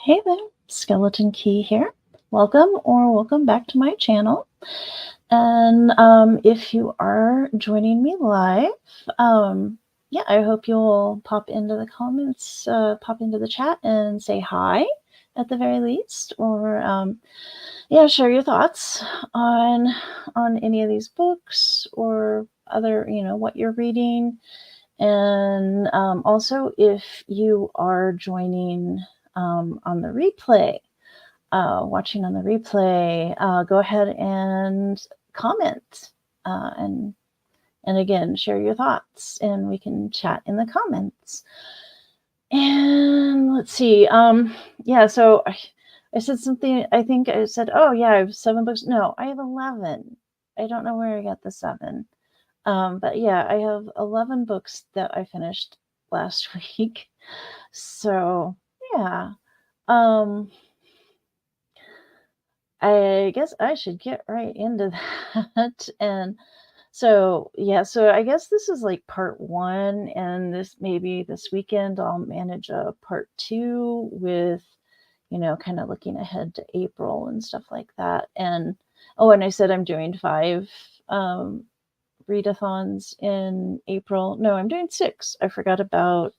Hey there, Skeleton Key here. Welcome back to my channel. And if you are joining me live, yeah, I hope you'll pop into the comments, pop into the chat and say hi at the very least, or yeah, share your thoughts on any of these books or other, what you're reading. And also, if you are joining on the replay, watching on the replay, go ahead and comment and again share your thoughts, and we can chat in the comments. And let's see. Yeah. So I said something. I think I said, "Oh yeah, I have 7 books." No, I have 11. I don't know where I got the 7. But yeah, I have 11 books that I finished last week. So yeah. Um, I guess I should get right into that. And so, yeah, so I guess this is like part 1, and maybe this weekend I'll manage a part 2 with, kind of looking ahead to April and stuff like that. And oh, and I said I'm doing 5 readathons in April. No, I'm doing 6. I forgot about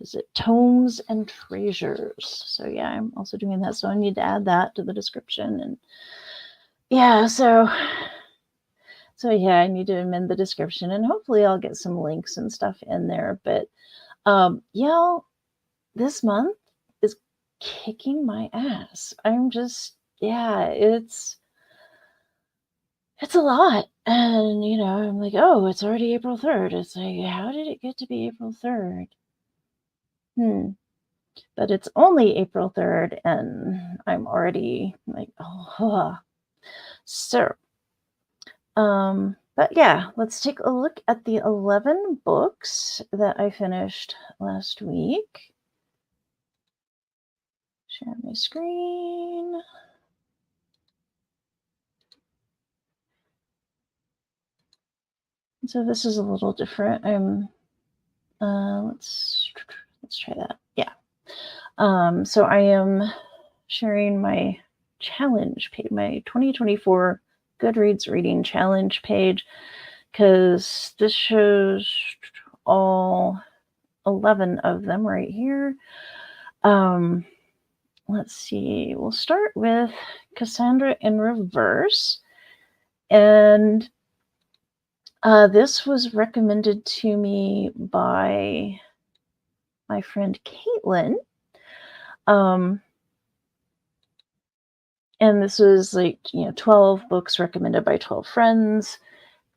is it Tomes and Treasures? So yeah, I'm also doing that. So I need to add that to the description. And yeah, so yeah, I need to amend the description, and hopefully I'll get some links and stuff in there. But yeah, this month is kicking my ass. I'm just, yeah, it's a lot. And I'm like, oh, it's already April 3rd. It's like, how did it get to be April 3rd? But it's only April 3rd, and I'm already like, oh. So, but yeah, let's take a look at the 11 books that I finished last week. Share my screen. So this is a little different. Let's try that. Yeah. So I am sharing my challenge page, my 2024 Goodreads reading challenge page, because this shows all 11 of them right here. Let's see. We'll start with Cassandra in Reverse. And this was recommended to me by my friend Caitlin. And this was like, 12 books recommended by 12 friends.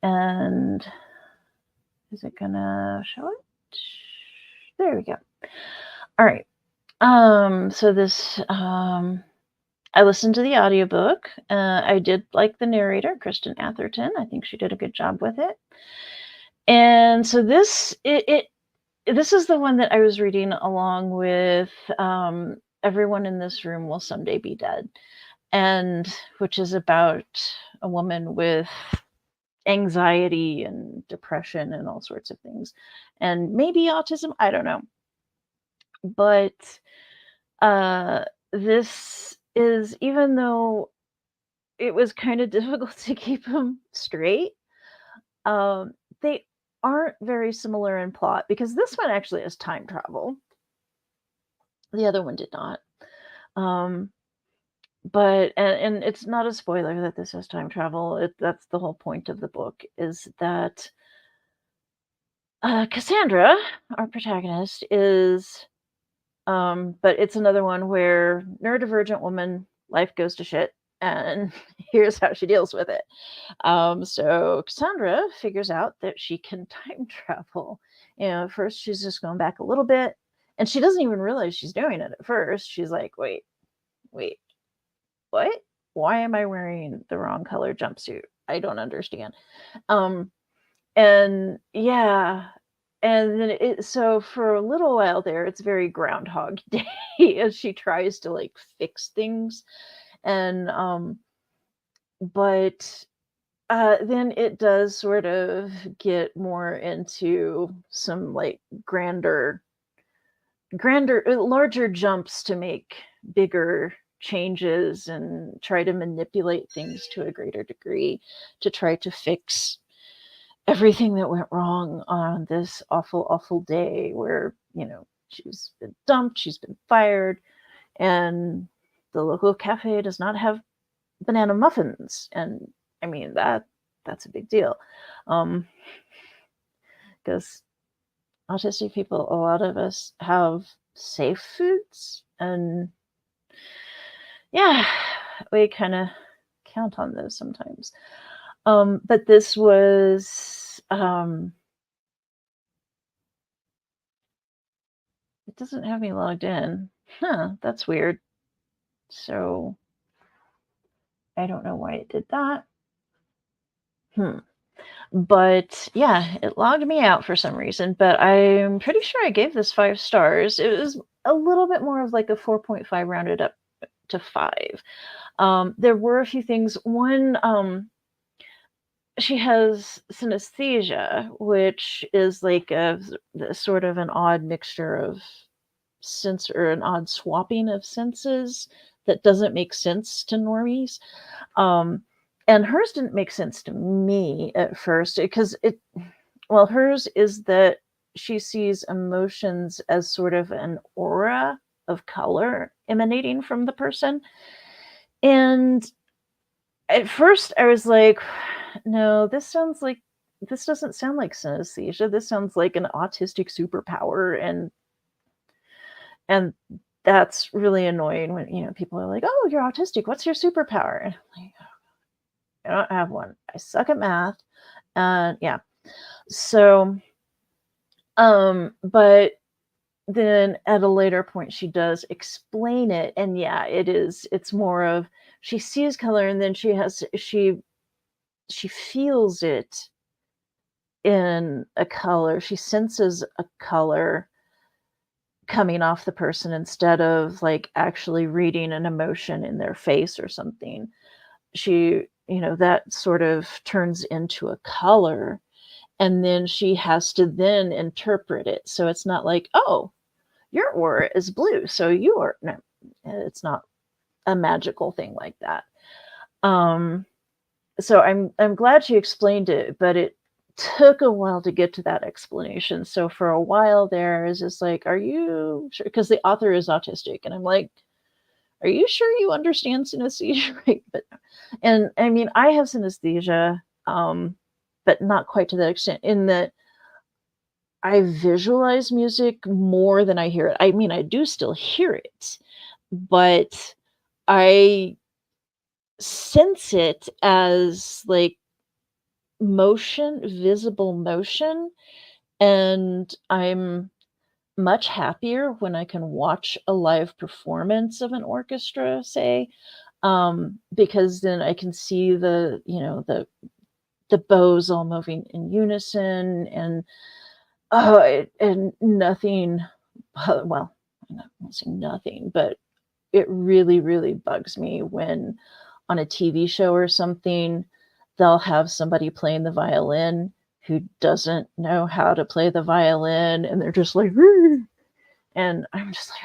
And is it gonna show it? There we go. All right. So this, I listened to the audiobook. I did like the narrator, Kristen Atherton. I think she did a good job with it. And so this is the one that I was reading along with Everyone in This Room Will Someday Be Dead, and which is about a woman with anxiety and depression and all sorts of things, and maybe autism, I don't know. But this is, even though it was kind of difficult to keep them straight, they aren't very similar in plot, because this one actually has time travel. The other one did not. But and it's not a spoiler that this has time travel. That's the whole point of the book, is that Cassandra, our protagonist, is but it's another one where neurodivergent woman, life goes to shit, and here's how she deals with it. So Cassandra figures out that she can time travel. First she's just going back a little bit, and she doesn't even realize she's doing it at first. She's like, wait, what? Why am I wearing the wrong color jumpsuit? I don't understand. And yeah, and then so for a little while there, it's very Groundhog Day as she tries to like fix things. And but then it does sort of get more into some like grander, larger jumps to make bigger changes and try to manipulate things to a greater degree to try to fix everything that went wrong on this awful, awful day where, she's been dumped, she's been fired, and the local cafe does not have banana muffins. And I mean, that's a big deal. Because autistic people, a lot of us have safe foods, and yeah, we kind of count on those sometimes. But this was, it doesn't have me logged in. That's weird. So I don't know why it did that. But yeah, it logged me out for some reason, but I'm pretty sure I gave this 5 stars. It was a little bit more of like a 4.5 rounded up to 5. There were a few things. One, she has synesthesia, which is like a sort of an odd mixture of sense, or an odd swapping of senses that doesn't make sense to normies. And hers didn't make sense to me at first, because hers is that she sees emotions as sort of an aura of color emanating from the person. And at first I was like, no, this doesn't sound like synesthesia. This sounds like an autistic superpower. And that's really annoying when, people are like, oh, you're autistic. What's your superpower? And I'm like, I don't have one. I suck at math. And yeah. So, but then at a later point, she does explain it. And yeah, it's more of, she sees color, and then she feels it in a color. She senses a color coming off the person instead of like actually reading an emotion in their face or something. She, that sort of turns into a color, and then she has to then interpret it. So it's not like, oh, your aura is blue, so you are, no, it's not a magical thing like that. So I'm glad she explained it, but it took a while to get to that explanation. So for a while there is just like, are you sure? Because the author is autistic, and I'm like, are you sure you understand synesthesia? Right? And I mean, I have synesthesia, but not quite to that extent, in that I visualize music more than I hear it. I mean, I do still hear it, but I sense it as like motion, visible motion, and I'm much happier when I can watch a live performance of an orchestra, say, because then I can see the bows all moving in unison, and and nothing. Well, I'm not saying nothing, but it really, really bugs me when on a TV show or something, they'll have somebody playing the violin who doesn't know how to play the violin, and they're just like, "Roo!" And I'm just like,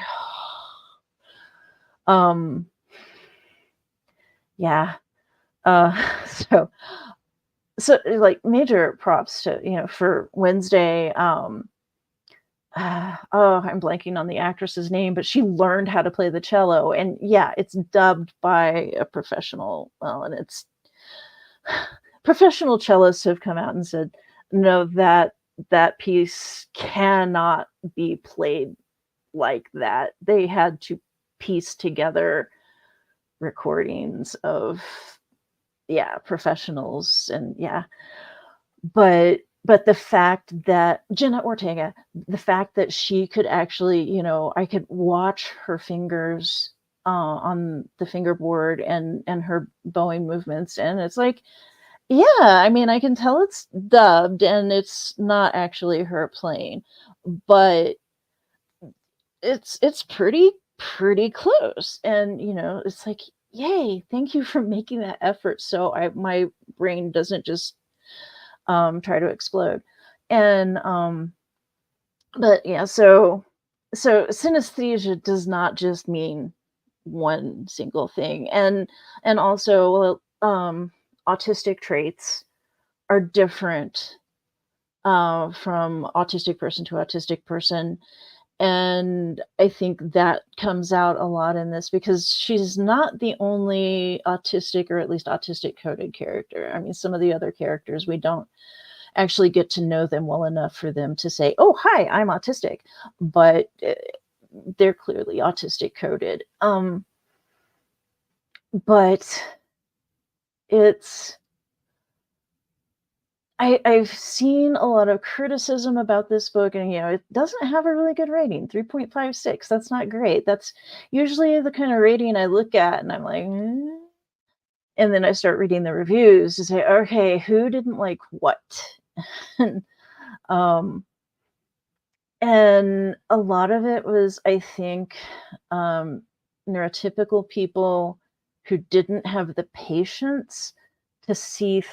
oh. Yeah. So like major props to, for Wednesday. I'm blanking on the actress's name, but she learned how to play the cello, and yeah, it's dubbed by a professional. Well, and it's professional cellists have come out and said, no, that piece cannot be played like that. They had to piece together recordings of, yeah, professionals, and yeah, but the fact that Jenna Ortega, the fact that she could actually, I could watch her fingers on the fingerboard and her bowing movements, and it's like, yeah, I mean, I can tell it's dubbed and it's not actually her playing, but it's pretty close, and it's like, yay, thank you for making that effort, so my brain doesn't just try to explode. And but yeah, so so synesthesia does not just mean one single thing, and also, autistic traits are different, from autistic person to autistic person. And I think that comes out a lot in this because she's not the only autistic, or at least autistic coded character. I mean, some of the other characters, we don't actually get to know them well enough for them to say, "Oh, hi, I'm autistic," but they're clearly autistic coded. But it's I've seen a lot of criticism about this book, and it doesn't have a really good rating, 3.56. That's not great. That's usually the kind of rating I look at, and I'm like, "Mm." And then I start reading the reviews to say, okay, who didn't like what? and, um, and a lot of it was, I think, um, neurotypical people who didn't have the patience to see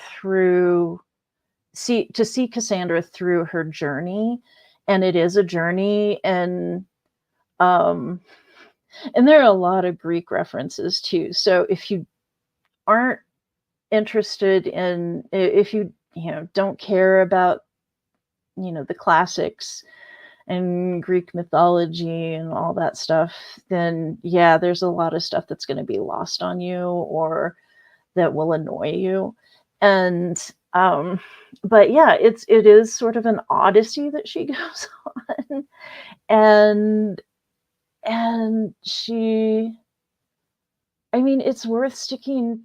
Cassandra through her journey. And it is a journey, um and there are a lot of Greek references too. So if you aren't interested if you don't care about the classics and Greek mythology and all that stuff, then yeah, there's a lot of stuff that's going to be lost on you, or that will annoy you. And but yeah, it is sort of an odyssey that she goes on. and she I mean, it's worth sticking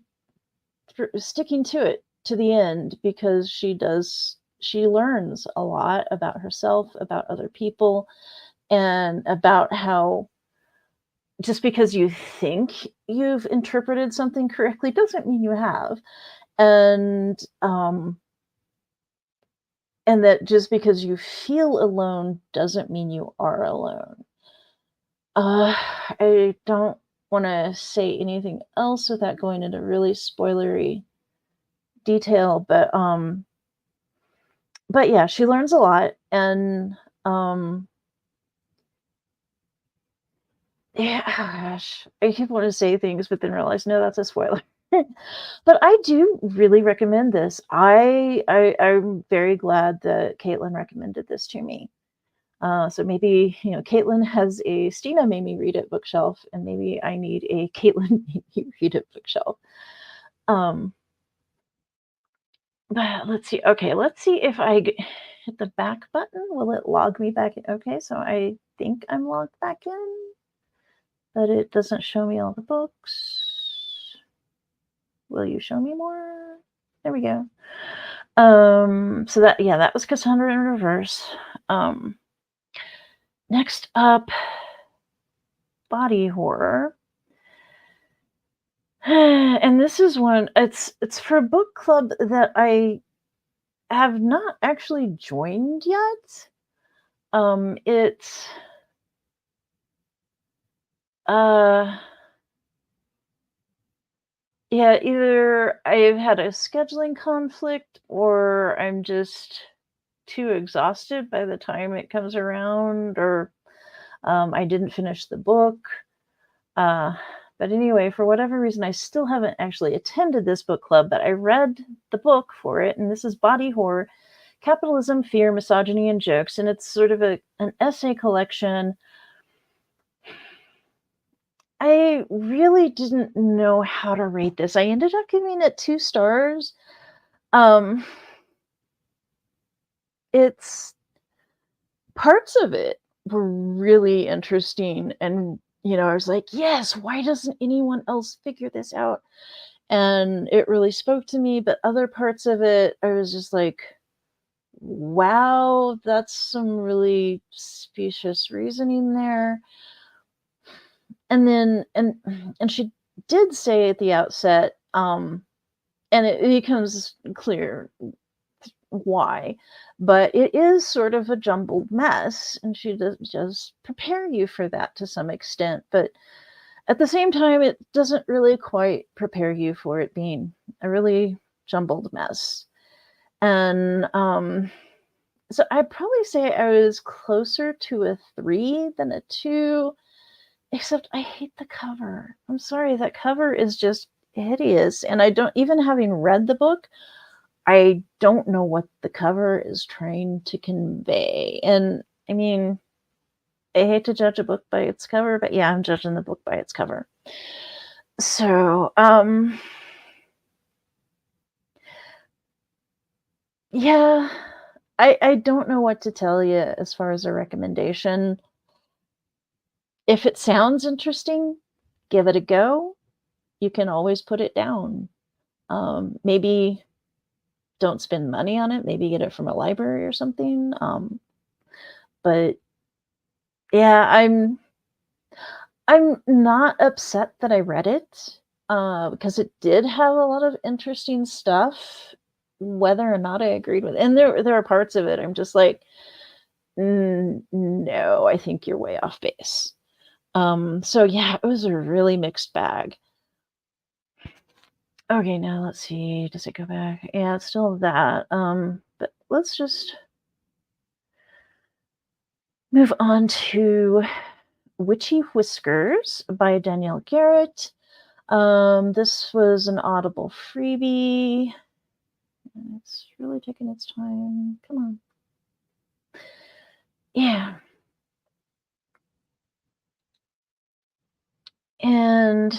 to it to the end, because she learns a lot about herself, about other people, and about how just because you think you've interpreted something correctly doesn't mean you have. And that just because you feel alone doesn't mean you are alone. I don't want to say anything else without going into really spoilery detail, but yeah, she learns a lot. And um yeah, gosh, I keep wanting to say things but then realize no, that's a spoiler. But I do really recommend this. I'm very glad that Caitlin recommended this to me. So maybe, Caitlin has a Stina made me read it bookshelf, and maybe I need a Caitlin made me read it bookshelf. Um, but let's see. Okay, let's see if hit the back button. Will it log me back in? Okay, so I think I'm logged back in, but it doesn't show me all the books. Will you show me more? There we go. So that was Cassandra in Reverse. Next up, body horror. And this is one, it's for a book club that I have not actually joined yet. It's uh yeah, either I've had a scheduling conflict, or I'm just too exhausted by the time it comes around, or I didn't finish the book. Uh, but anyway, for whatever reason, I still haven't actually attended this book club, but I read the book for it, and this is Body Horror: Capitalism, Fear, Misogyny, and Jokes, and it's sort of an essay collection. I really didn't know how to rate this. I ended up giving it 2 stars. Um, it's Parts of it were really interesting, and I was like, "Yes, why doesn't anyone else figure this out?" And it really spoke to me, but other parts of it, I was just like, "Wow, that's some really specious reasoning there." And then and she did say at the outset, and it becomes clear why, but it is sort of a jumbled mess, and she does prepare you for that to some extent, but at the same time, it doesn't really quite prepare you for it being a really jumbled mess. And So I'd probably say I was closer to a 3 than a 2, except I hate the cover. I'm sorry, that cover is just hideous, and I don't, even having read the book, I don't know what the cover is trying to convey. And I mean, I hate to judge a book by its cover, but yeah, I'm judging the book by its cover. So, yeah, I don't know what to tell you as far as a recommendation. If it sounds interesting, give it a go. You can always put it down. Maybe don't spend money on it. Maybe get it from a library or something. But yeah, I'm not upset that I read it, because it did have a lot of interesting stuff, whether or not I agreed with, and there are parts of it I'm just like, no, I think you're way off base." So yeah, it was a really mixed bag. Okay, now let's see, does it go back? Yeah, it's still that, but let's just move on to Witchy Whiskers by Danielle Garrett. This was an Audible freebie. And it's really taking its time. Come on. Yeah. And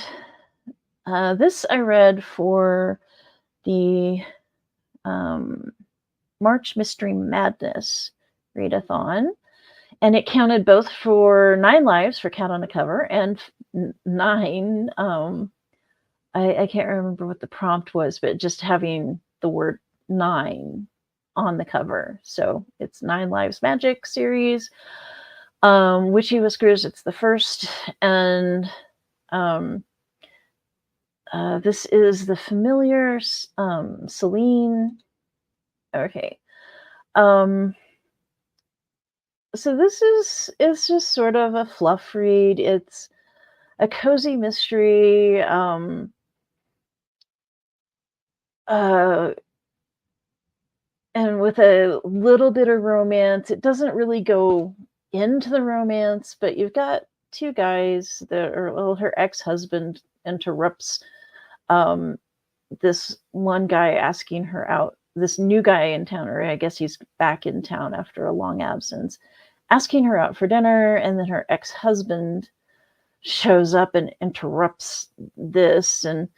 this I read for the March Mystery Madness readathon. And it counted both for 9 lives for Cat on the Cover and 9. I can't remember what the prompt was, but just having the word 9 on the cover. So it's 9 Lives Magic series. Witchy Whiskers, it's the first. And this is the familiar Celine. Okay. So this is just sort of a fluff read. It's a cozy mystery. And with a little bit of romance. It doesn't really go into the romance, but you've got 2 guys that are, well, her ex-husband interrupts this one guy asking her out, this new guy in town, or I guess he's back in town after a long absence, asking her out for dinner, and then her ex-husband shows up and interrupts this, and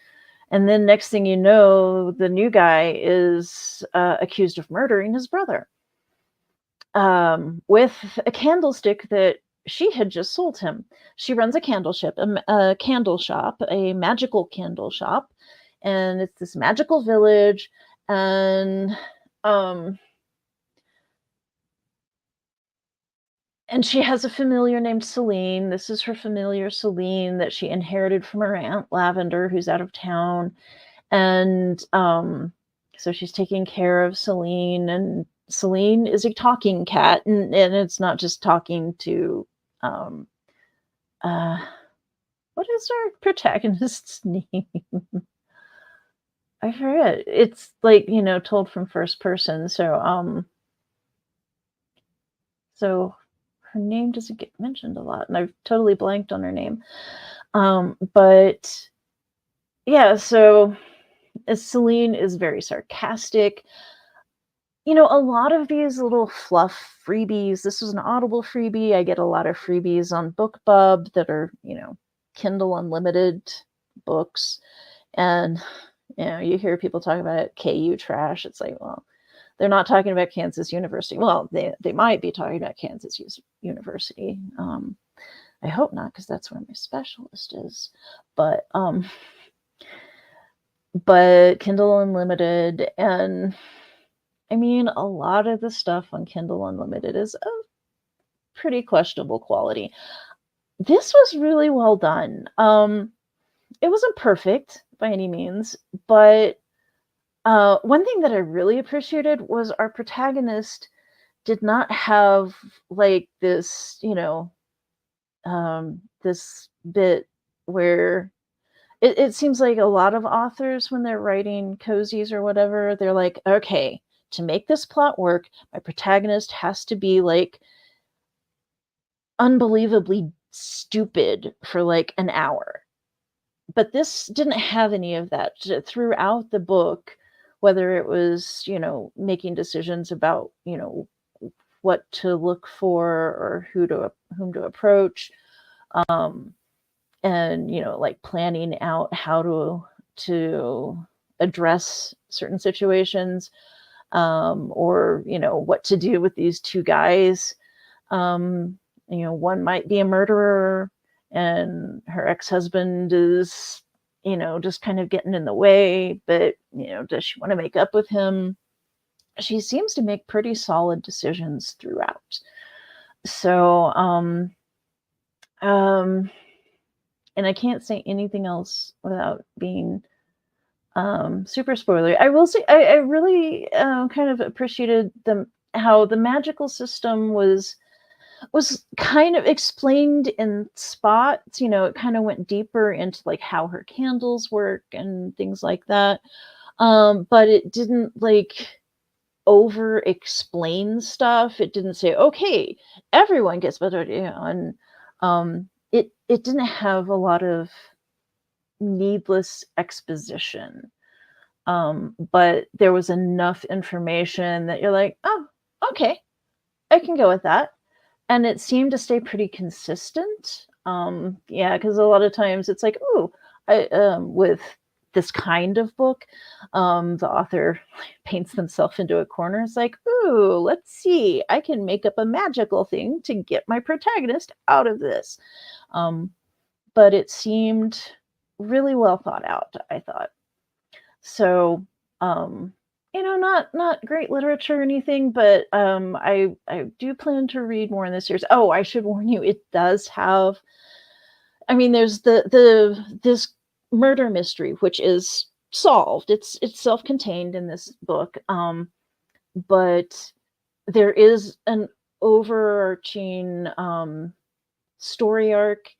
then next thing you know, the new guy is accused of murdering his brother, with a candlestick that she had just sold him. She runs a candle shop, a magical candle shop, and it's this magical village, and she has a familiar named Celine. This is her familiar Celine that she inherited from her aunt Lavender, who's out of town. And so she's taking care of Celine, and Celine is a talking cat, and it's not just talking to what is our protagonist's name? I forget. It's like, told from first person. So her name doesn't get mentioned a lot, and I've totally blanked on her name. But yeah, so Celine is very sarcastic. A lot of these little fluff freebies, this was an Audible freebie. I get a lot of freebies on BookBub that are, Kindle Unlimited books. And, you hear people talk about KU trash. It's like, well, they're not talking about Kansas University. Well, they might be talking about Kansas University. I hope not, because that's where my specialist is. But Kindle Unlimited, and I mean, a lot of the stuff on Kindle Unlimited is of pretty questionable quality. This was really well done. It wasn't perfect by any means, but one thing that I really appreciated was our protagonist did not have like this, this bit where it seems like a lot of authors, when they're writing cozies or whatever, they're like, okay, to make this plot work, my protagonist has to be like unbelievably stupid for like an hour. But this didn't have any of that. Throughout the book, whether it was, making decisions about, what to look for or whom to approach, and, like planning out how to address certain situations, or, what to do with these two guys. One might be a murderer and her ex-husband is, just kind of getting in the way, but, does she want to make up with him? She seems to make pretty solid decisions throughout. So, and I can't say anything else without being super spoilery. I will say I really kind of appreciated how the magical system was kind of explained in spots. It kind of went deeper into like how her candles work and things like that. But it didn't like over explain stuff. It didn't say, okay, everyone gets better, and it didn't have a lot of needless exposition. But there was enough information that you're like, oh, okay, I can go with that. And it seemed to stay pretty consistent. Because a lot of times it's like, ooh, with this kind of book, the author paints themselves into a corner. It's like, ooh, let's see, I can make up a magical thing to get my protagonist out of this. But it seemed really well thought out, I thought. So, not great literature or anything, but I do plan to read more in this series. Oh, I should warn you, it does have. I mean, there's this murder mystery which is solved. It's self-contained in this book, but there is an overarching story arc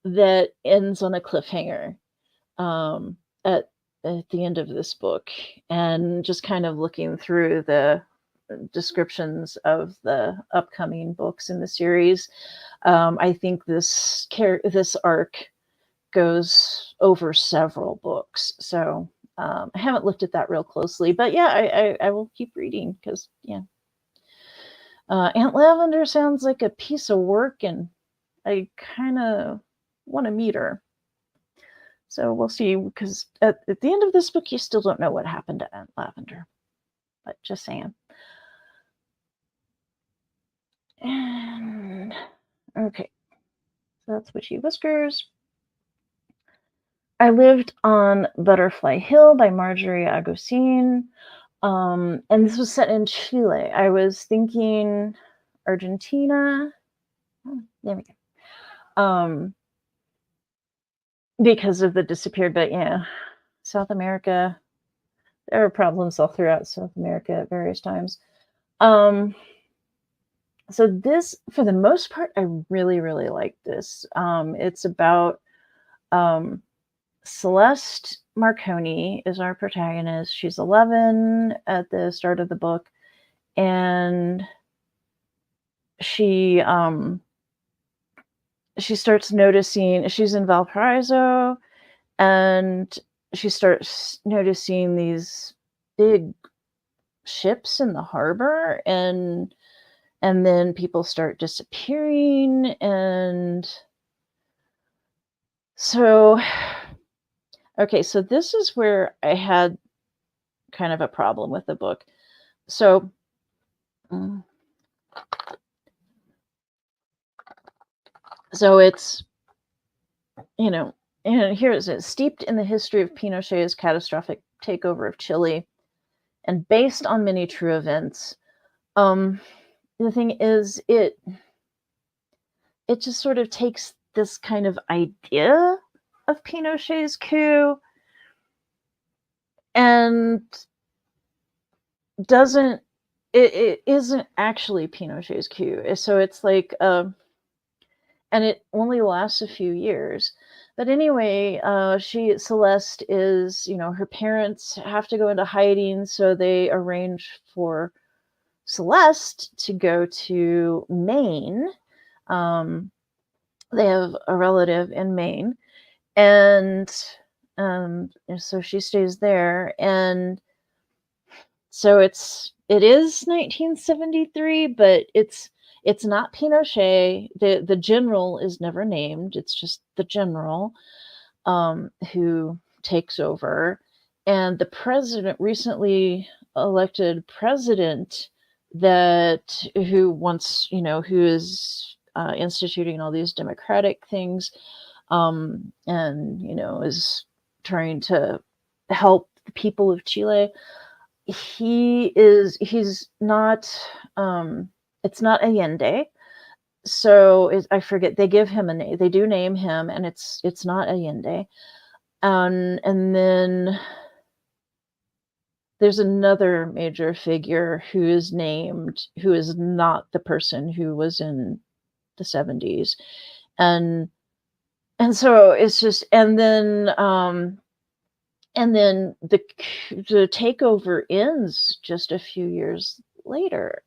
that ends on a cliffhanger at the end of this book. And just kind of looking through the descriptions of the upcoming books in the series, I think this arc goes over several books. So I haven't looked at that real closely, but yeah, I will keep reading because Aunt Lavender sounds like a piece of work, and I kind of want to meet her. So we'll see, because at the end of this book, you still don't know what happened to Aunt Lavender. But just saying. And okay, so that's Witchy Whiskers. I Lived on Butterfly Hill by Marjorie Agosin. And this was set in Chile. I was thinking Argentina. Oh, there we go. Because of the disappeared, but yeah, South America. There are problems all throughout South America at various times. So this, for the most part, I really, really like this. It's about Celeste Marconi is our protagonist. She's 11 at the start of the book, and she starts noticing, she's in Valparaiso, and she starts noticing these big ships in the harbor, and then people start disappearing. And so, okay, so this is where I had kind of a problem with the book. So, it's, and here it is, steeped in the history of Pinochet's catastrophic takeover of Chile and based on many true events. The thing is, it just sort of takes this kind of idea of Pinochet's coup and it isn't actually Pinochet's coup. So it's like and it only lasts a few years. But anyway, Celeste is, her parents have to go into hiding, so they arrange for Celeste to go to Maine. They have a relative in Maine, and so she stays there, and so it is 1973, but it's not Pinochet. The general is never named. It's just the general who takes over, and the president, recently elected president, who is instituting all these democratic things, and is trying to help the people of Chile. He's not, it's not Allende. So I forget, they give him a name. They do name him, and it's not Allende. And then there's another major figure who is named, who is not the person who was in the 70s. And so it's just, and then the takeover ends just a few years later.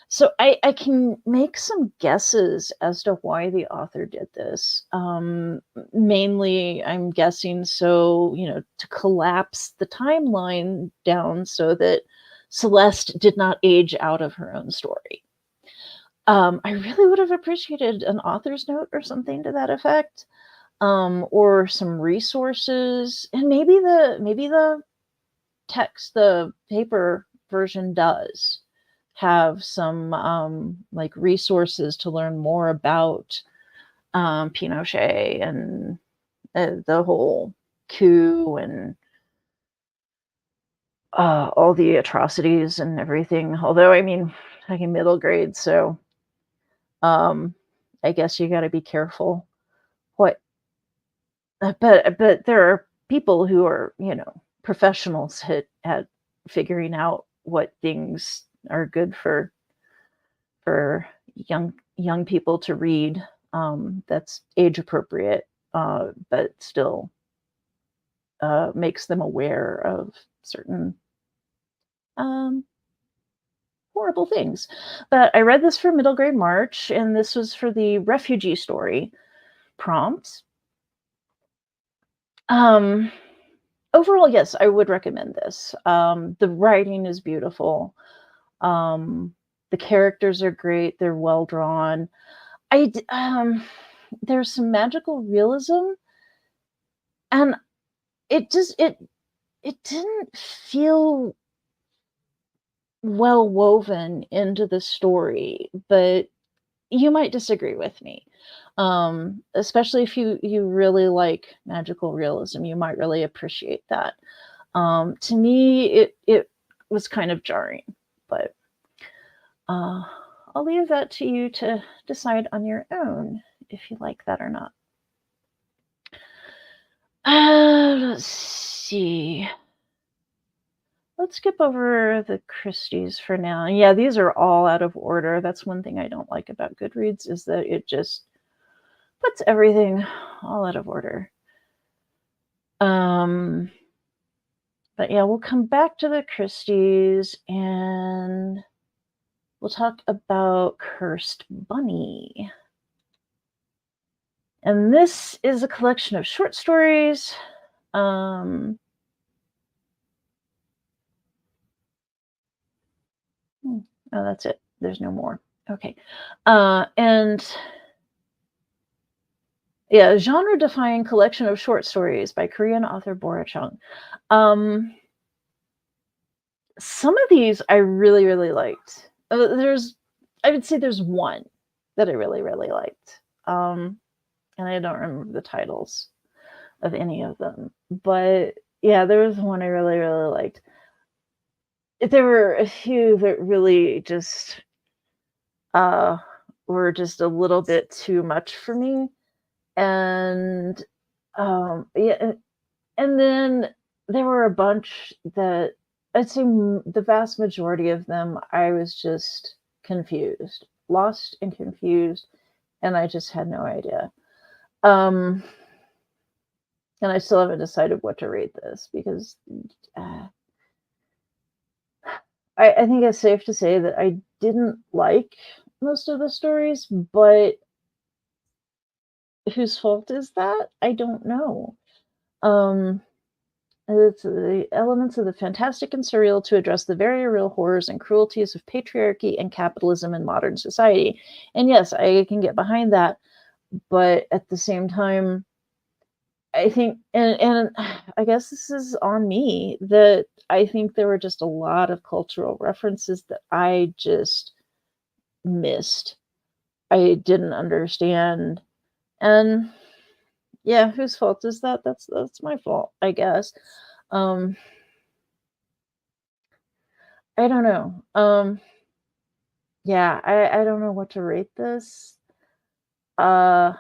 So I can make some guesses as to why the author did this. Mainly, I'm guessing to collapse the timeline down so that Celeste did not age out of her own story. I really would have appreciated an author's note or something to that effect, or some resources, and maybe the text, the paper version, does have some resources to learn more about Pinochet and the whole coup and all the atrocities and everything. Although, I'm middle grade, so I guess you got to be careful what. But there are people who are professionals at figuring out what things are good for young people to read, that's age appropriate, but still makes them aware of certain horrible things. But I read this for middle grade March, and this was for the refugee story prompt. Overall, yes, I would recommend this. The writing is beautiful. The characters are great. They're well drawn. There's some magical realism, and it didn't feel well woven into the story, but you might disagree with me. Especially if you really like magical realism, you might really appreciate that. To me, it was kind of jarring, but I'll leave that to you to decide on your own if you like that or not. Let's see. Let's skip over the Christies for now. Yeah, these are all out of order. That's one thing I don't like about Goodreads, is that it just puts everything all out of order. But yeah, we'll come back to the Christies, and we'll talk about Cursed Bunny. And this is a collection of short stories. Oh, that's it. There's no more. Okay. And yeah, genre-defying collection of short stories by Korean author Bora Chung. Some of these I really, really liked. I would say there's one that I really, really liked. And I don't remember the titles of any of them. But yeah, there was one I really, really liked. There were a few that really just were just a little bit too much for me. And yeah, and then there were a bunch that I'd say the vast majority of them I was just confused, lost and confused, and I just had no idea. And I still haven't decided what to rate this because I think it's safe to say that I didn't like most of the stories, but whose fault is that? I don't know. Um, it's the elements of the fantastic and surreal to address the very real horrors and cruelties of patriarchy and capitalism in modern society. And yes, I can get behind that, but at the same time, I think, and I guess this is on me, that I think there were just a lot of cultural references that I just missed. I didn't understand. And yeah, whose fault is that? That's my fault, I guess. Um, I don't know. Yeah, I don't know what to rate this. Uh,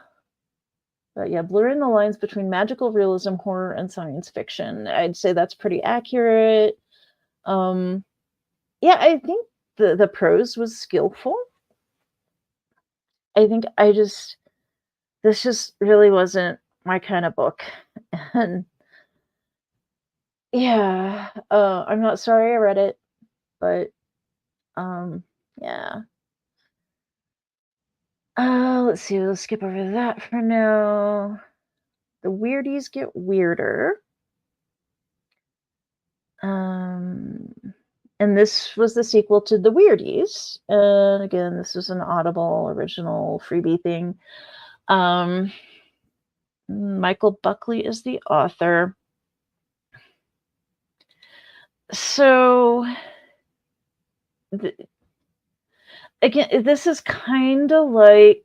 but yeah, blurring the lines between magical realism, horror, and science fiction. I'd say that's pretty accurate. Um, yeah, I think the prose was skillful. I think this just really wasn't my kind of book. And yeah, I'm not sorry I read it, but yeah. Let's see, we'll skip over that for now. The weirdies get weirder. Um, and this was the sequel to The Weirdies. And again, this was an Audible original freebie thing. Michael Buckley is the author. So, again, this is kind of like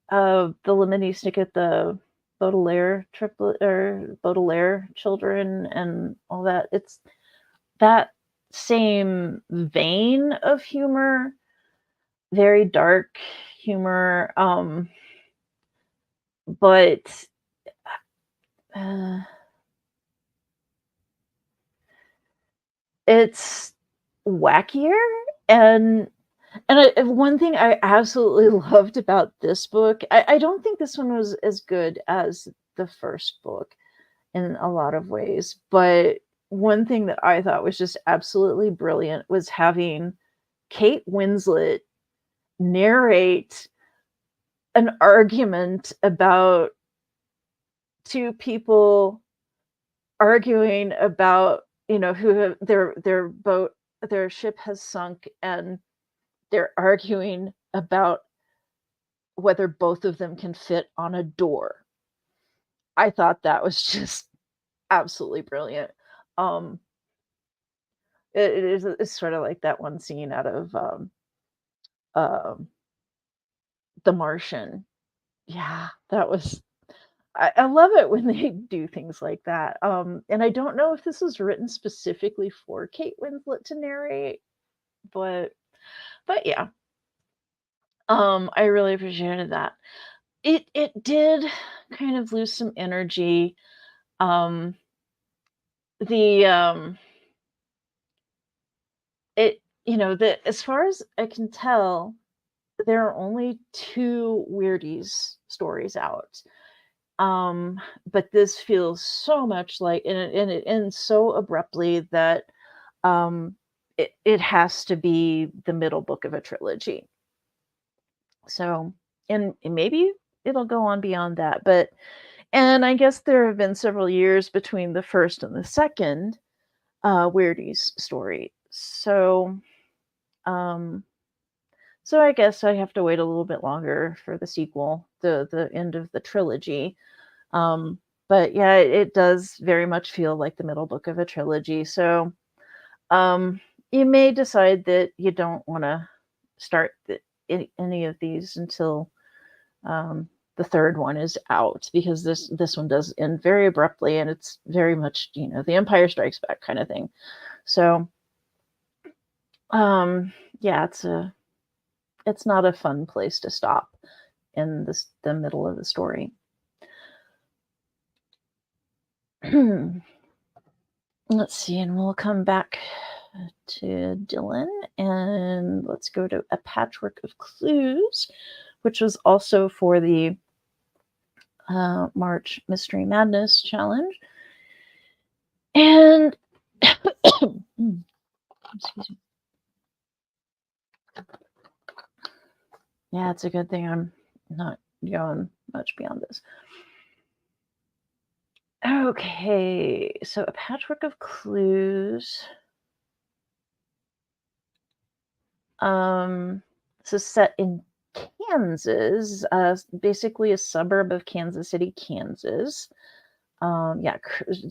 the Lemony Snicket, the Baudelaire triplet or Baudelaire children, and all that. It's that same vein of humor, very dark humor, but uh, it's wackier. And one thing I absolutely loved about this book, I don't think this one was as good as the first book in a lot of ways, but one thing that I thought was just absolutely brilliant was having Kate Winslet narrate an argument about two people arguing about, who have their boat, their ship has sunk, and they're arguing about whether both of them can fit on a door. I thought that was just absolutely brilliant. Um, it's sort of like that one scene out of um, The Martian. Yeah, that was. I love it when they do things like that. And I don't know if this was written specifically for Kate Winslet to narrate, but yeah, I really appreciated that. It did kind of lose some energy. Um, the it the as far as I can tell, there are only two Weirdies stories out. But this feels so much like, and it ends so abruptly that it has to be the middle book of a trilogy. So, and maybe it'll go on beyond that, but and I guess there have been several years between the first and the second Weirdies story. Um, so I guess I have to wait a little bit longer for the sequel, the end of the trilogy. Um, but yeah, it does very much feel like the middle book of a trilogy. So you may decide that you don't want to start any of these until the third one is out, because this one does end very abruptly, and it's very much the Empire Strikes Back kind of thing. So yeah, it's not a fun place to stop in the middle of the story. Let's see, and we'll come back to Dylan, and let's go to A Patchwork of Clues which was also for the March Mystery Madness Challenge. And excuse me. Yeah, it's a good thing I'm not going much beyond this. Okay, so a patchwork of clues. So set in Kansas, basically a suburb of Kansas City, Kansas. Yeah,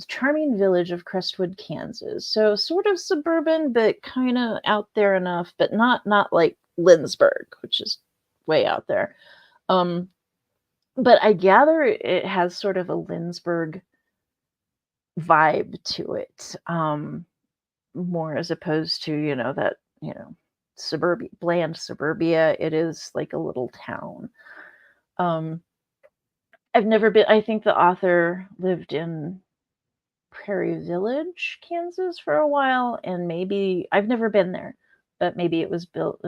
charming village of Crestwood, Kansas. So sort of suburban, but kind of out there enough, but not like Lindsborg, which is way out there. But I gather it has sort of a Lindsborg vibe to it, more as opposed to, that, bland suburbia. It is like a little town. I've never been, I think the author lived in Prairie Village, Kansas for a while, and maybe I've never been there, but maybe it was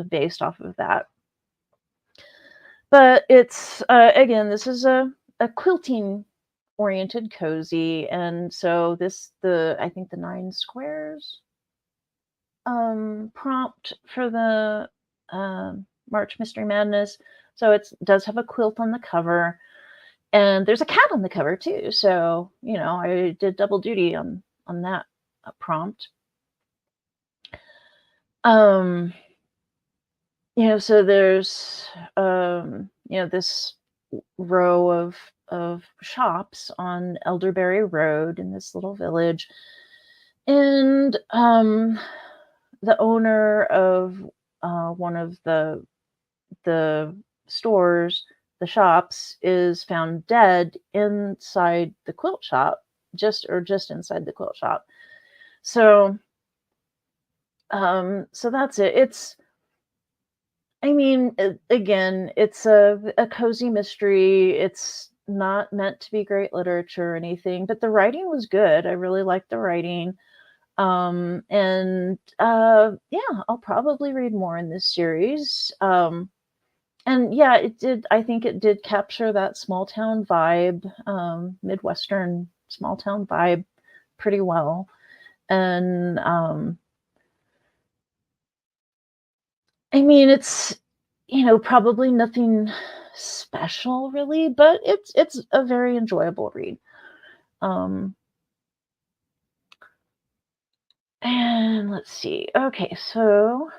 based off of that. But it's again, this is a quilting oriented cozy, and so I think the 9 squares prompt for the March Mystery Madness. So it does have a quilt on the cover, and there's a cat on the cover too. So I did double duty on that prompt. So there's this row of shops on Elderberry Road in this little village, and the owner of one of the stores, the shops, is found dead inside the quilt shop, just inside the quilt shop. So that's it. Again, it's a cozy mystery. It's not meant to be great literature or anything, but the writing was good. I really liked the writing. Yeah, I'll probably read more in this series. And yeah, I think it did capture that small town vibe, Midwestern small town vibe pretty well. And it's probably nothing special really, but it's a very enjoyable read. And let's see. Okay, so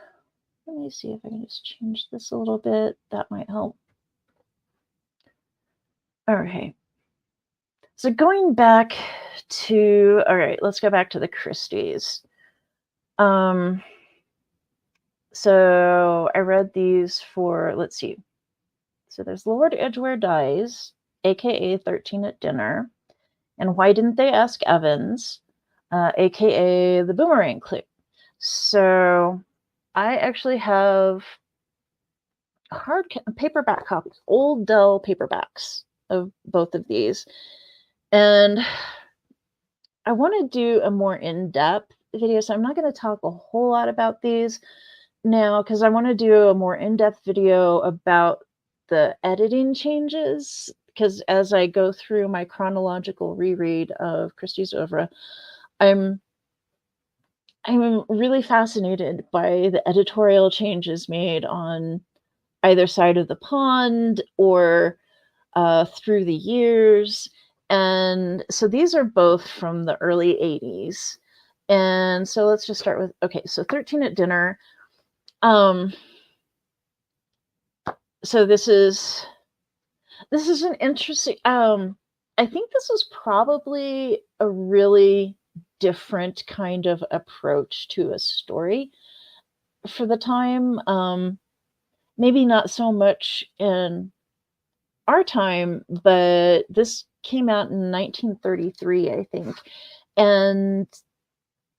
let me see if I can just change this a little bit. That might help. Okay. So going back to, all right, let's go back to the Christies. So I read these for, let's see. So there's Lord Edgware Dies, aka 13 at Dinner, and Why Didn't They Ask Evans, aka The Boomerang Clip. So I actually have hard paperback copies, old Dell paperbacks of both of these. And I want to do a more in-depth video, so I'm not going to talk a whole lot about these now because I want to do a more in-depth video about the editing changes, because as I go through my chronological reread of Christie's oeuvre, I'm really fascinated by the editorial changes made on either side of the pond or through the years. And so these are both from the early 80s. And so let's just start with, okay, so 13 at Dinner. So this is an interesting, I think this was probably a really different kind of approach to a story for the time. Maybe not so much in our time, but this came out in 1933, I think. And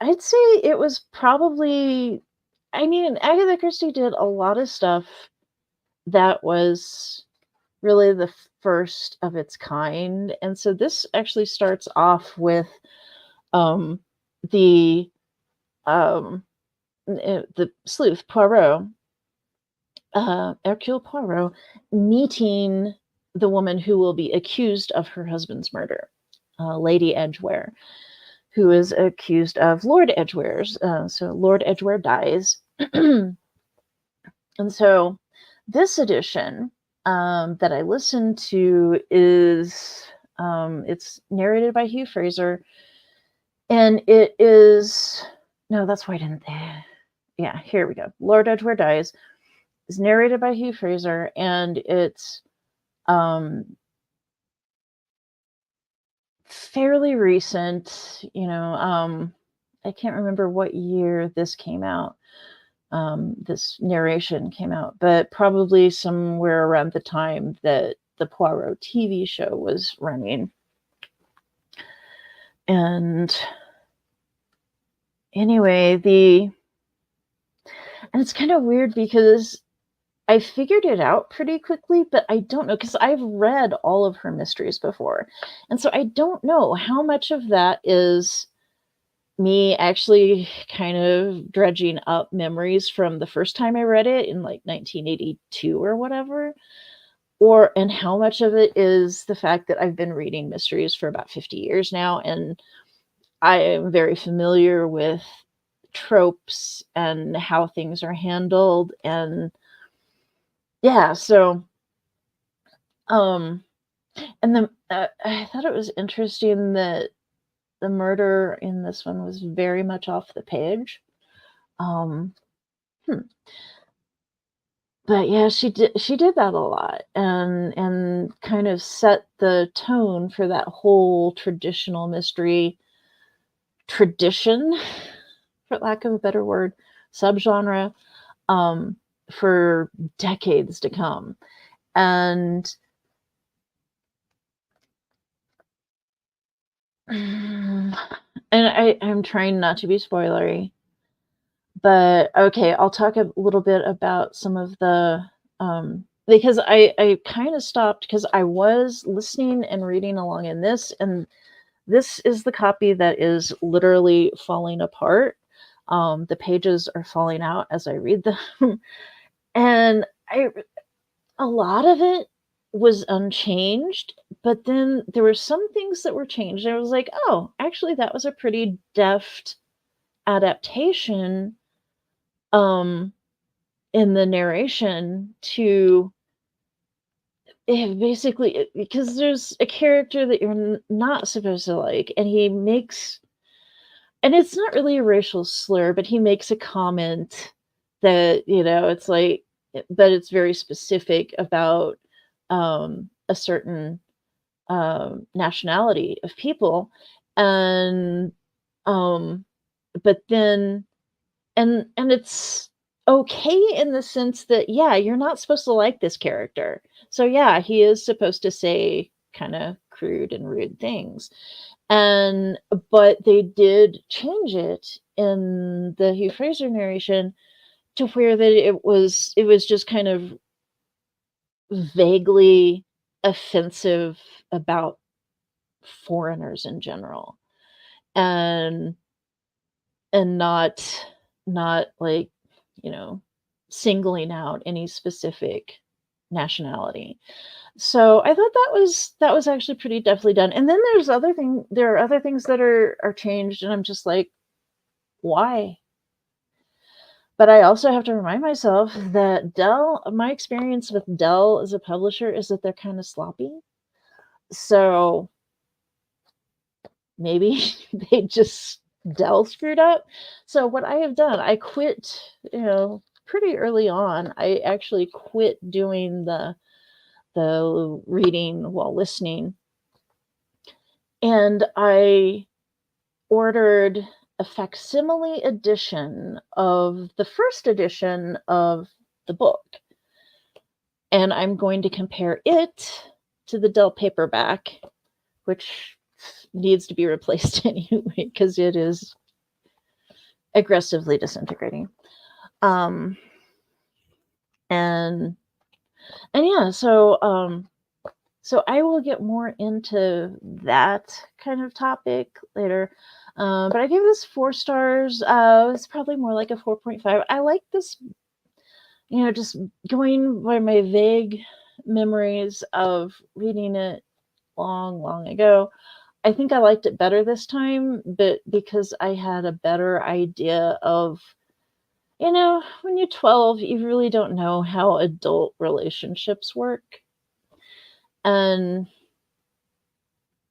I'd say it was probably, Agatha Christie did a lot of stuff that was really the first of its kind. And so this actually starts off with the sleuth Poirot, Hercule Poirot meeting the woman who will be accused of her husband's murder, Lady Edgware, who is accused of Lord Edgware's. So Lord Edgware dies. And so this edition that I listened to is, it's narrated by Hugh Fraser, and it is, no, that's why I didn't, yeah, here we go. Lord Edgware Dies is narrated by Hugh Fraser, and it's fairly recent, I can't remember what year this came out. This narration came out, but probably somewhere around the time that the Poirot TV show was running. And anyway, and it's kind of weird because I figured it out pretty quickly, but I don't know, because I've read all of her mysteries before. And so I don't know how much of that is me actually kind of dredging up memories from the first time I read it in like 1982 or whatever, and how much of it is the fact that I've been reading mysteries for about 50 years now, and I am very familiar with tropes and how things are handled. And yeah, so and then I thought it was interesting that the murder in this one was very much off the page. But yeah, she did that a lot, and kind of set the tone for that whole traditional mystery tradition, for lack of a better word, subgenre, for decades to come. And I'm trying not to be spoilery, but okay, I'll talk a little bit about some of the, because I kind of stopped because I was listening and reading along in this, and this is the copy that is literally falling apart. The pages are falling out as I read them. And a lot of it was unchanged, but then there were some things that were changed. I was like, oh, actually, that was a pretty deft adaptation in the narration to basically, because there's a character that you're not supposed to like, and he makes, and it's not really a racial slur, but he makes a comment that, it's like, but it's very specific about a certain nationality of people. And but then, and it's okay in the sense that, yeah, you're not supposed to like this character. So yeah, he is supposed to say kind of crude and rude things. But they did change it in the Hugh Fraser narration to where that it was just kind of vaguely offensive about foreigners in general, and not like, singling out any specific nationality. So I thought that was actually pretty deftly done. And then there are other things that are changed, and I'm just like, why? But I also have to remind myself that my experience with Dell as a publisher is that they're kind of sloppy. So maybe Dell screwed up. So what I have done, I quit, pretty early on. I actually quit doing the reading while listening, and I ordered a facsimile edition of the first edition of the book, and I'm going to compare it to the Dell paperback, which needs to be replaced anyway because it is aggressively disintegrating. And yeah, so I will get more into that kind of topic later. But I gave this 4 stars. It's probably more like a 4.5. I like this just going by my vague memories of reading it long, long ago, I think I liked it better this time, but because I had a better idea of, when you're 12, you really don't know how adult relationships work. And,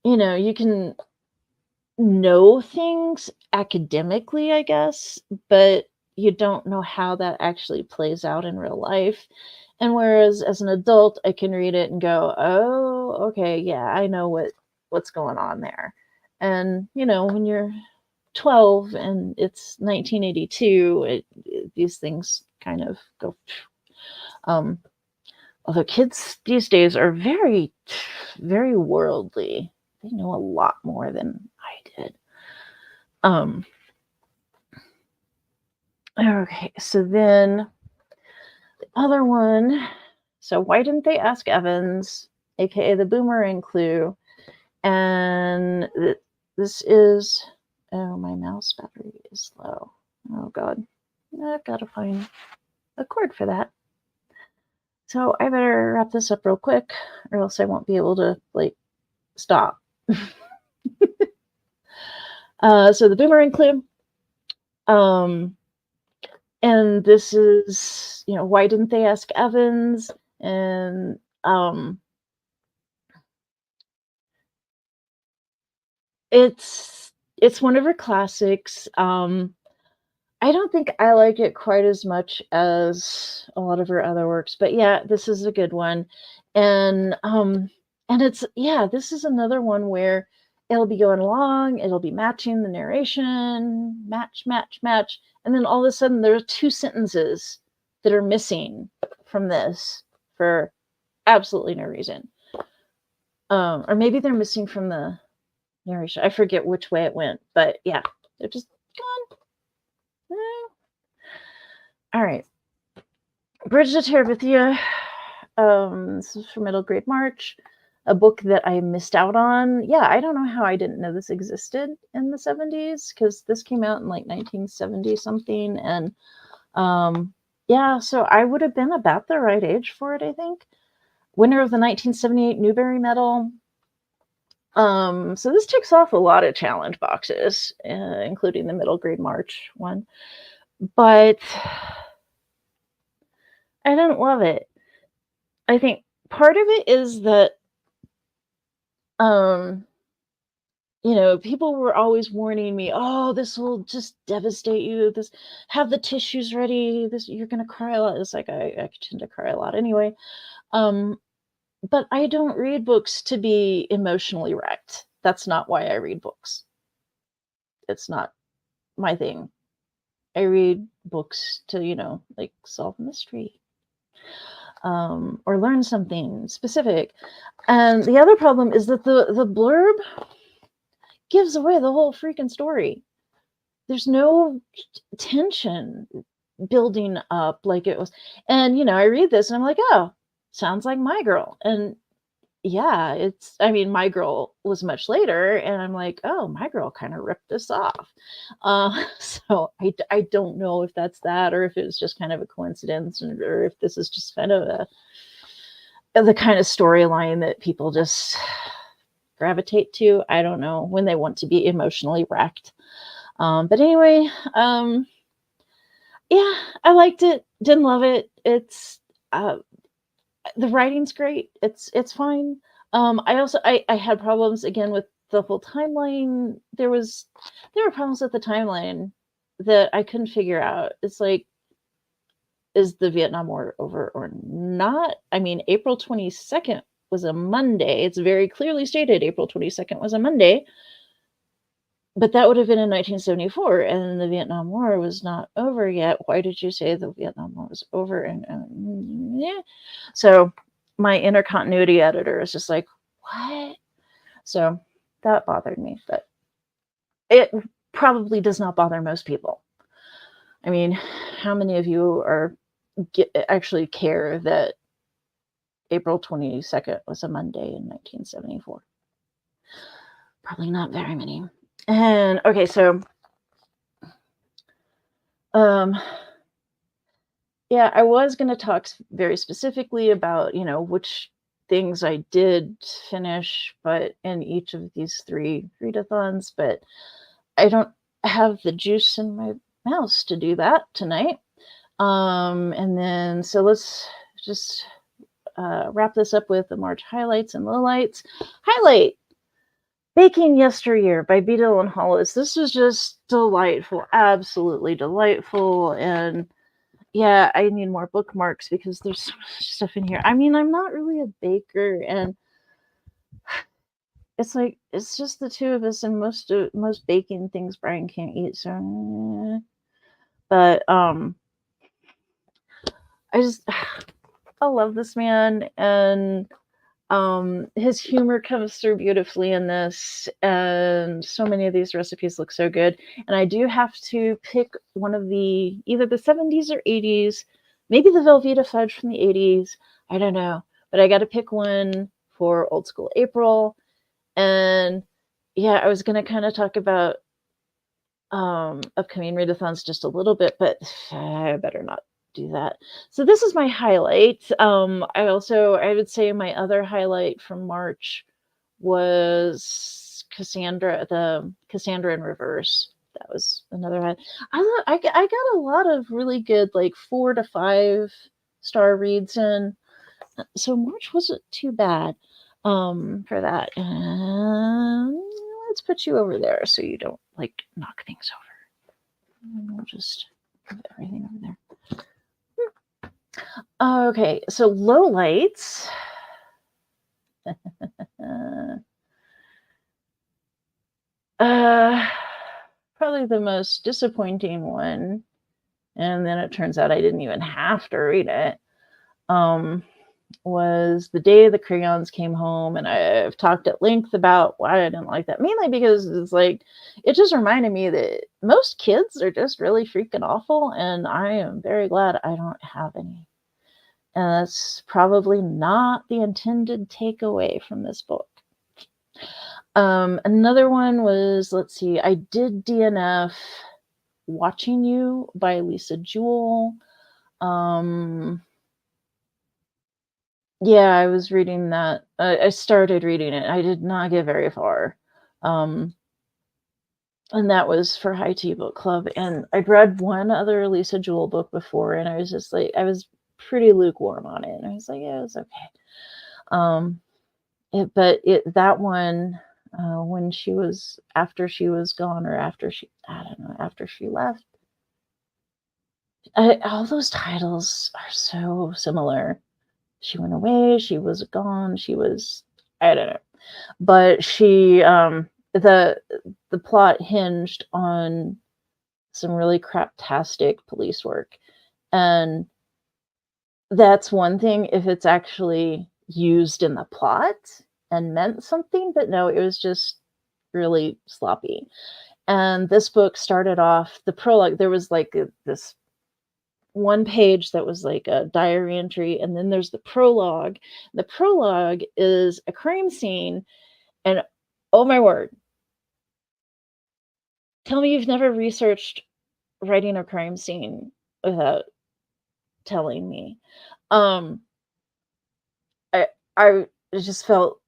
you can know things academically, I guess, but you don't know how that actually plays out in real life. And whereas as an adult, I can read it and go, "Oh, okay, yeah, I know what's going on there." And, when you're 12 and it's 1982, these things kind of go. Um, Although kids these days are very, very worldly. They know a lot more than I did. Okay, so then the other one. So why didn't they ask Evans, aka the boomerang clue? And this is, oh, my mouse battery is low. Oh God, I've got to find a cord for that. So I better wrap this up real quick, or else I won't be able to stop. So the boomerang clue. And this is, why didn't they ask Evans? And it's one of her classics. I don't think I like it quite as much as a lot of her other works, but yeah, this is a good one. And this is another one where it'll be going along, it'll be matching the narration, match, match, match, and then all of a sudden there are two sentences that are missing from this for absolutely no reason. Or maybe they're missing from the narration. I forget which way it went, but yeah, they're just gone. All right. Bridge to Terabithia. This is for middle grade March, a book that I missed out on. Yeah, I don't know how I didn't know this existed in the 70s, because this came out in 1970 something. And so I would have been about the right age for it, I think. Winner of the 1978 Newbery Medal. So this ticks off a lot of challenge boxes, including the middle grade March one. But I didn't love it. I think part of it is that, people were always warning me, "Oh, this will just devastate you. This, have the tissues ready. This, you're gonna cry a lot." It's like I tend to cry a lot anyway. But I don't read books to be emotionally wrecked. That's not why I read books. It's not my thing. I read books to, solve a mystery. Or learn something specific. And the other problem is that the blurb gives away the whole freaking story. There's no tension building up like it was. And, I read this and I'm like, oh, sounds like My Girl. And yeah, My Girl was much later. And I'm like, oh, My Girl kind of ripped this off. So I don't know if that's that, or if it was just kind of a coincidence, or if this is just kind of the kind of storyline that people just gravitate to. I don't know, when they want to be emotionally wrecked. But anyway, yeah, I liked it. Didn't love it. It's the writing's great. It's fine. I had problems again with the whole timeline. There were problems with the timeline that I couldn't figure out. It's like, is the Vietnam War over or not? April 22nd was a Monday. It's very clearly stated April 22nd was a Monday. But that would have been in 1974, and the Vietnam War was not over yet. Why did you say the Vietnam War was over? And yeah. So my intercontinuity editor is just like, what? So that bothered me. But it probably does not bother most people. How many of you actually care that April 22nd was a Monday in 1974? Probably not very many. And okay, so Yeah, I was going to talk very specifically about, which things I did finish, but in each of these 3 readathons, but I don't have the juice in my mouse to do that tonight. And then, so let's just wrap this up with the March highlights and lowlights. Highlight, Baking Yesteryear by Beadle and Hollis. This was just delightful, absolutely delightful. And yeah, I need more bookmarks because there's so much stuff in here. I mean, I'm not really a baker, and it's like it's just the 2 of us, and most baking things Brian can't eat. So, but I love this man, and his humor comes through beautifully in this, and so many of these recipes look so good. And I do have to pick one of either the 70s or 80s, maybe the Velveeta fudge from the 80s. I don't know, but I got to pick one for Old School April. And yeah, I was going to kind of talk about upcoming readathons just a little bit, but I better not do that. So this is my highlight. I would say my other highlight from March was Cassandra, the Cassandra in Reverse. That was another one. I got a lot of really good, like 4 to 5 star reads in. So March wasn't too bad for that. Let's put you over there so you don't like knock things over. And we'll just put everything over there. Okay, so lowlights. Probably the most disappointing one, and then it turns out I didn't even have to read it, was The Day the Crayons Came Home, and I've talked at length about why I didn't like that, mainly because it's like, it just reminded me that most kids are just really freaking awful, and I am very glad I don't have any. And that's probably not the intended takeaway from this book. Another one was, let's see, I did DNF Watching You by Lisa Jewell. Yeah, I was reading that. I started reading it. I did not get very far. And that was for High Tea Book Club. And I'd read one other Lisa Jewell book before, and I was just like, I was pretty lukewarm on it. And I was like, yeah, it was okay. That one, when after she was gone, or after she left, all those titles are so similar. She went away, she was gone, I don't know. But the plot hinged on some really craptastic police work. And that's one thing if it's actually used in the plot and meant something, but no, it was just really sloppy. And this book started off, the prologue, there was like this one page that was like a diary entry, and then there's the prologue. The prologue is a crime scene, and oh my word, tell me you've never researched writing a crime scene without telling me. I just felt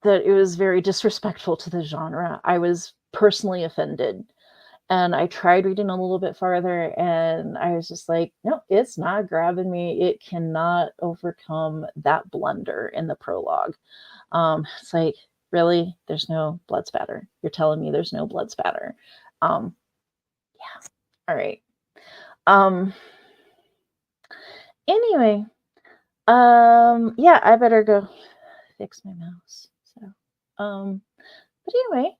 that it was very disrespectful to the genre. I was personally offended. And I tried reading a little bit farther, and I was just like, no, it's not grabbing me. It cannot overcome that blunder in the prologue. It's like, really? There's no blood spatter. You're telling me there's no blood spatter. Yeah. All right. Anyway, yeah, I better go fix my mouse. So, but anyway,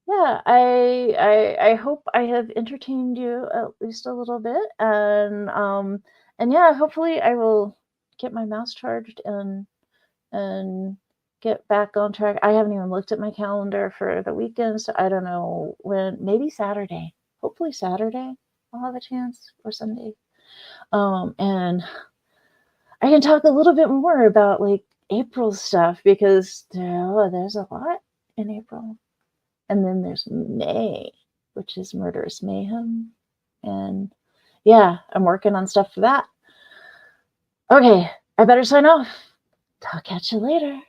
yeah, I hope I have entertained you at least a little bit, and yeah, hopefully I will get my mouse charged and get back on track. I haven't even looked at my calendar for the weekend, so I don't know when. Maybe Saturday. Hopefully Saturday I'll have a chance, or Sunday. And I can talk a little bit more about like April stuff, because there's a lot in April. And then there's May, which is Murderous Mayhem. And yeah, I'm working on stuff for that. Okay, I better sign off. I'll catch you later.